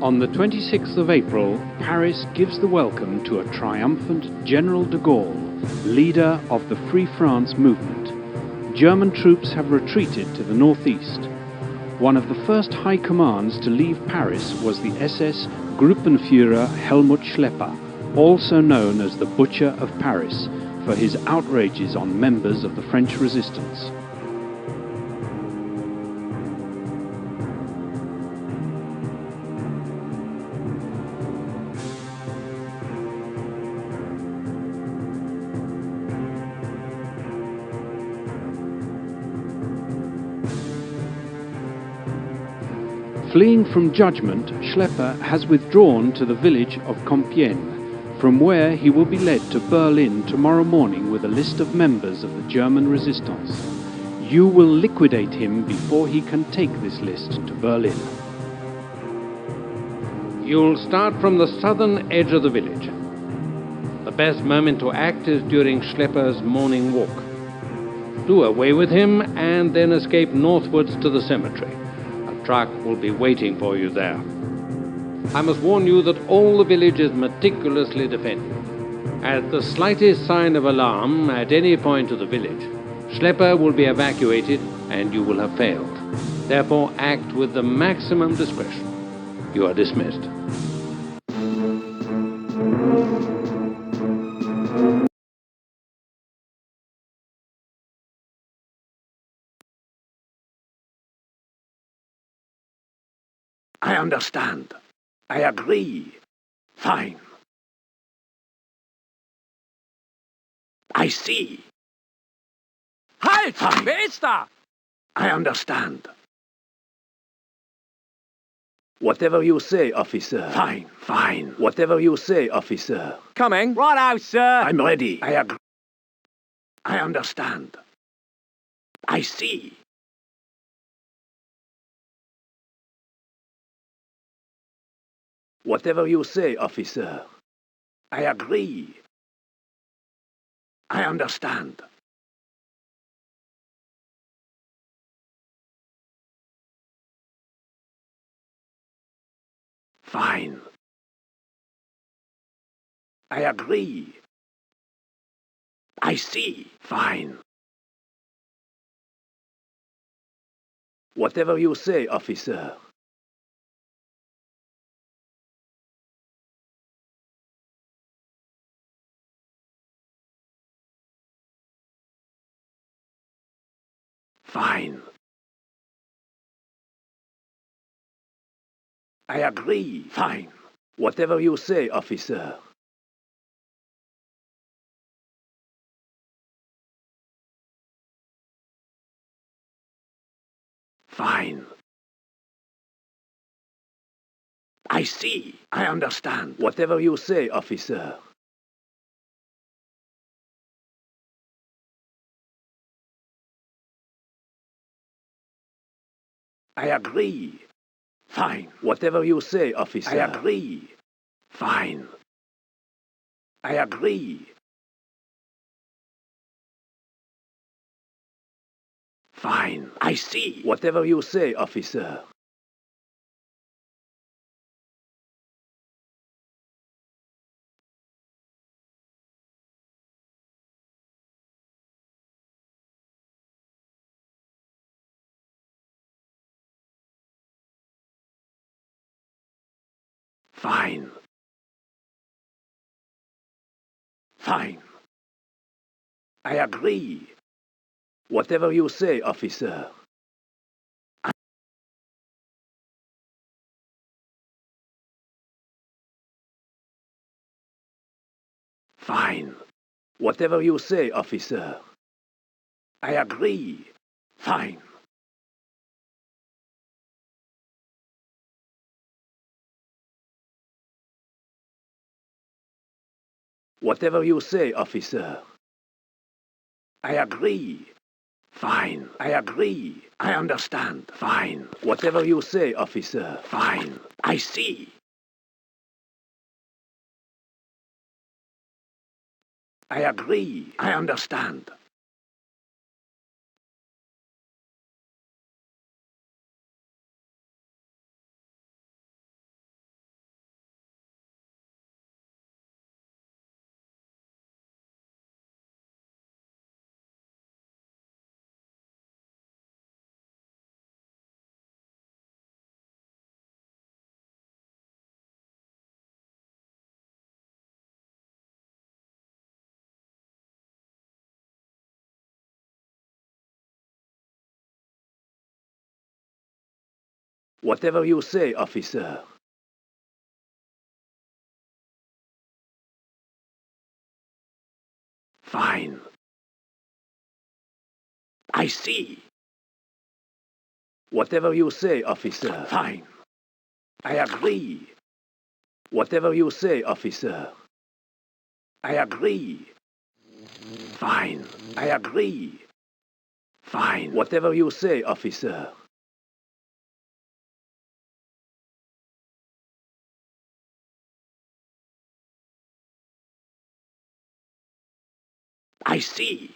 On the 26th of April, Paris gives the welcome to a triumphant General de Gaulle, leader of the Free France movement. German troops have retreated to the northeast. One of the first high commands to leave Paris was the SS Gruppenführer Helmut Schlepper, also known as the Butcher of Paris, for his outrages on members of the French resistance. Fleeing from judgment, Schlepper has withdrawn to the village of Compiègne, from where he will be led to Berlin tomorrow morning with a list of members of the German resistance. You will liquidate him before he can take this list to Berlin. You'll start from the southern edge of the village. The best moment to act is during Schlepper's morning walk. Do away with him and then escape northwards to the cemetery. Truck will be waiting for you there. I must warn you that all the village is meticulously defended. At the slightest sign of alarm at any point of the village, Schlepper will be evacuated and you will have failed. Therefore, act with the maximum discretion. You are dismissed. I understand. I agree. Fine. I see. Halt! Fine. Wer ist da? I understand. Whatever you say, officer. Fine, fine. Whatever you say, officer. Coming. Righto, sir. I'm ready. I agree. I understand. I see. Whatever you say, officer. I agree. I understand. Fine. I agree. I see. Fine. Whatever you say, officer. Fine. I agree. Fine. Whatever you say, officer. Fine. I see. I understand. Whatever you say, officer. I agree. Fine. Whatever you say, officer. I agree. Fine. I agree. Fine. I see. Whatever you say, officer. Fine. Fine. I agree. Whatever you say, officer. Fine. Whatever you say, officer. I agree. Fine. Whatever you say, officer. I agree. Fine. I agree. I understand. Fine. Whatever you say, officer. Fine. I see. I agree. I understand. Whatever you say, officer. Fine. I see. Whatever you say, officer. Fine. I agree. Whatever you say, officer. I agree. Fine. I agree. Fine. Whatever you say, officer. I see.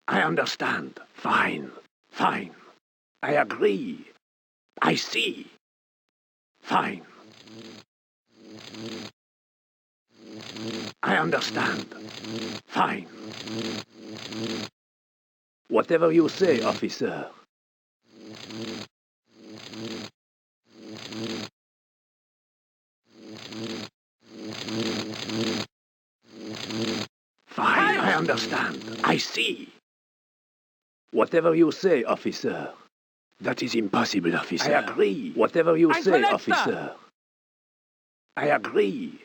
I understand. Fine. Fine. I agree. I see. Fine. I understand. Fine. Whatever you say, officer. Fine. I understand. I see. Whatever you say, officer. That is impossible, officer. I agree. Whatever you say, officer. I agree.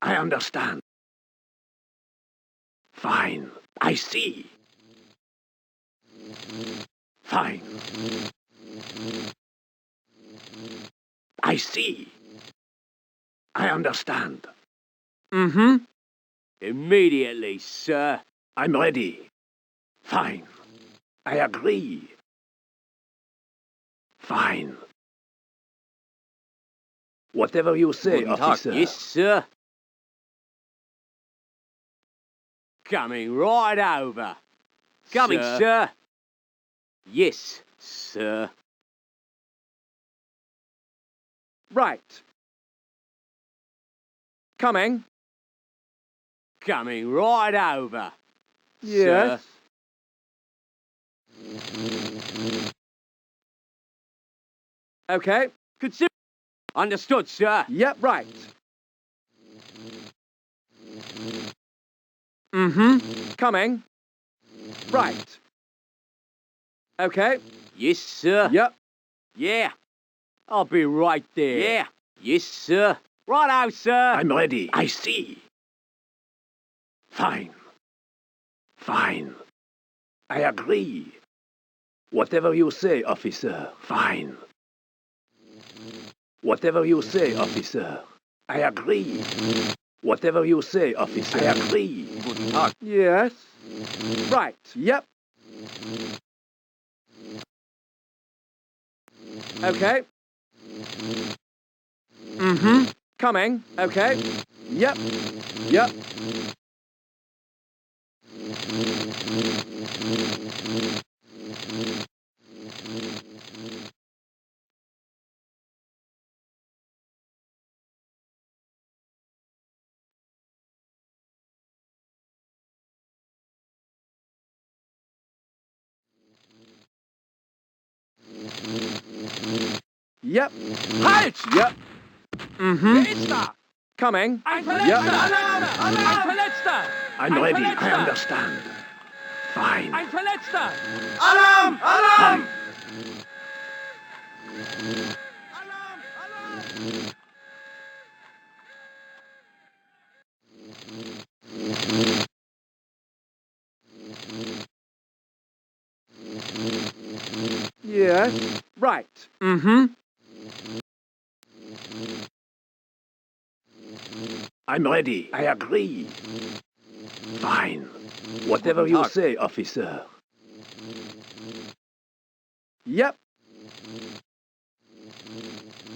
I understand. Fine. I see. Fine. I see. I understand. Mm-hmm. Immediately, sir. I'm ready. Fine. I agree. Fine. Whatever you say, Guten Tag. officer. Yes, sir. Coming right over. Coming, sir. Yes, sir. Right. Coming. Coming right over. Yes. Sir. Okay. Consider. Understood, sir. Yep, right. Mm-hmm. Coming. Right. Okay. Yes, sir. Yep. Yeah. I'll be right there. Yeah. Yes, sir. Righto, sir. I'm ready. I see. Fine. Fine. I agree. Whatever you say, officer. Fine. Whatever you say, officer. I agree. Whatever you say, officer. I agree. Guten Tag. Yes. Right. Yep. Okay. Mm-hmm. Coming. Okay. Yep. Yep. Yep. Halt! Yep. Mm-hmm. Wer ist da? Coming. Ein Verletzter! Yep. Alarm! Alarm! Ein Verletzter! I'm ready. I understand. Fine. Ein Verletzter! Alarm! Alarm! Alarm! Alarm! Yes. Right. Mm-hmm. I'm ready. I agree. Fine. Whatever you say, officer. Yep.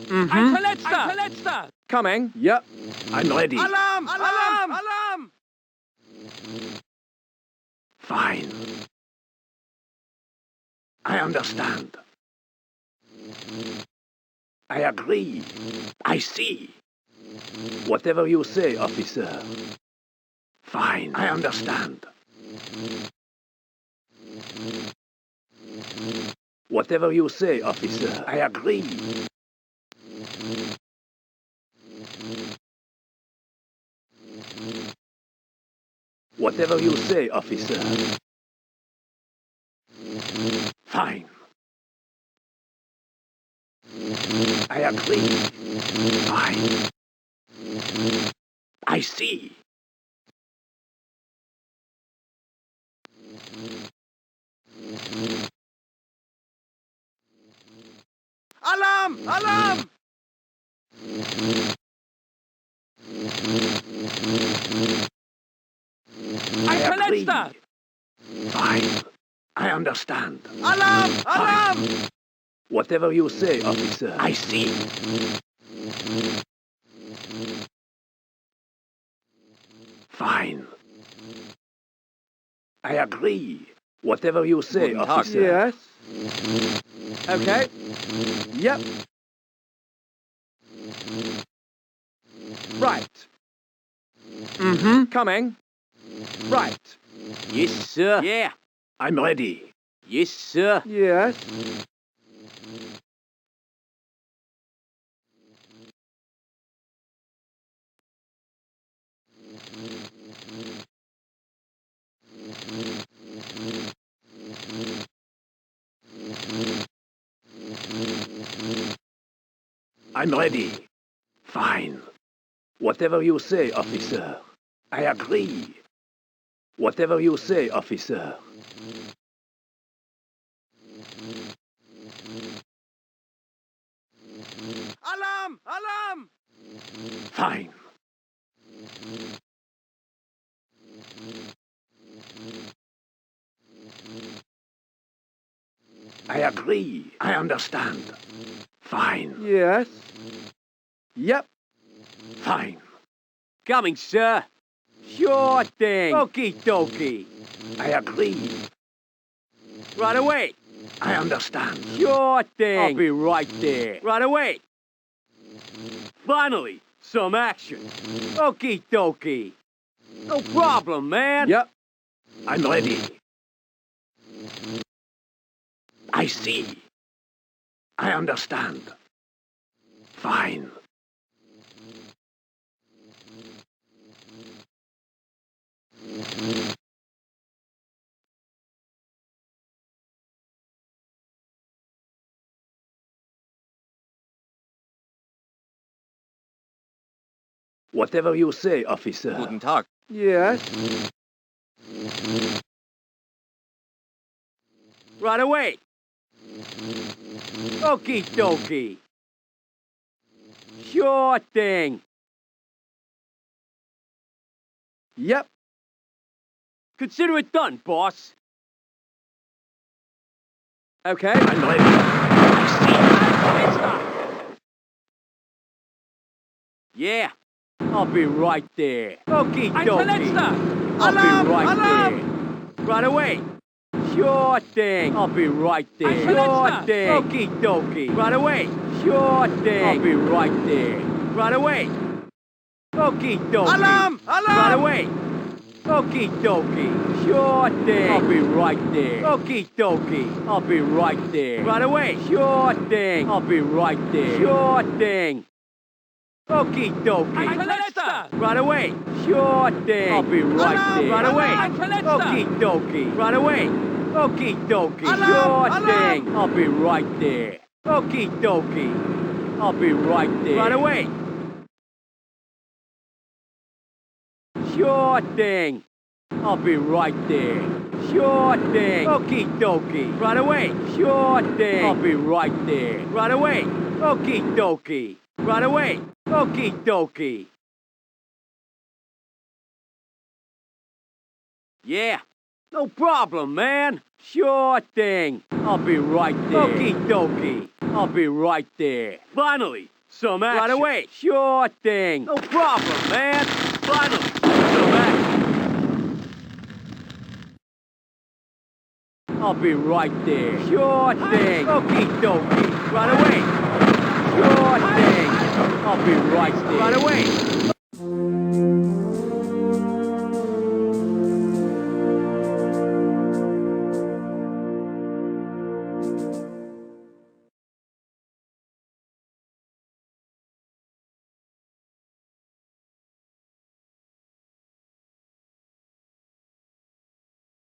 Mm-hmm. Ein Verletzter! Ein Verletzter! Coming. Yep. I'm ready. Alarm! Alarm! Alarm! Fine. I understand. I agree. I see. Whatever you say, officer. Fine. I understand. Whatever you say, officer. I agree. Whatever you say, officer. Fine. I agree. Fine. I see. Alarm! Alarm! I agree. Verletzter! Fine. I understand. Alarm! Alarm! Whatever you say, officer. I see. Fine. I agree. Whatever you say, officer. Yes. Okay. Yep. Right. Mm-hmm. Coming. Right. Yes, sir. Yeah. I'm ready. Yes, sir. Yes. I'm ready. Fine. Whatever you say, officer. I agree. Whatever you say, officer. Alarm! Alarm! Fine. I agree. I understand. Fine. Yes. Yep. Fine. Coming, sir. Sure thing. Okie dokie. I agree. Right away. I understand. Sure thing. I'll be right there. Right away. Finally, some action. Okie dokie. No problem, man. Yep. I'm ready. I see. I understand. Fine. Whatever you say, officer. Guten Tag. Yes. Right away. Okie dokie. Sure thing. Yep. Consider it done, boss. Okay. I'm ready. I Yeah. I'll be right there. Okie dokie. I'll be right there. Right away. Sure thing. I'll be right there. Sure thing. Okie dokie. Right away. Sure thing. I'll be right there. Right away. Okie dokie. Alarm! Alarm! Right away. Okie dokie. Sure thing. I'll be right there. Okie dokie. I'll be right there. Right away. Sure thing. I'll be right there. Sure thing. Okie dokie. Right away. Sure thing. I'll be right there. Right away. Okie dokie. Right away. Okie dokie. Sure thing. I'll be right there. Okie dokie. I'll be right there. Right away. Sure thing. I'll be right there. Sure thing. Okie dokie. Right away. Sure thing. I'll be right there. Right away. Okie dokie. Right away. Okie dokie. Yeah. No problem, man. Sure thing. I'll be right there. Okie dokie. I'll be right there. Finally, some action. Right away. Sure thing. No problem, man. Finally, some action. I'll be right there. Sure thing. Okie dokie. Right away. Sure thing. I'll be right there. Right away.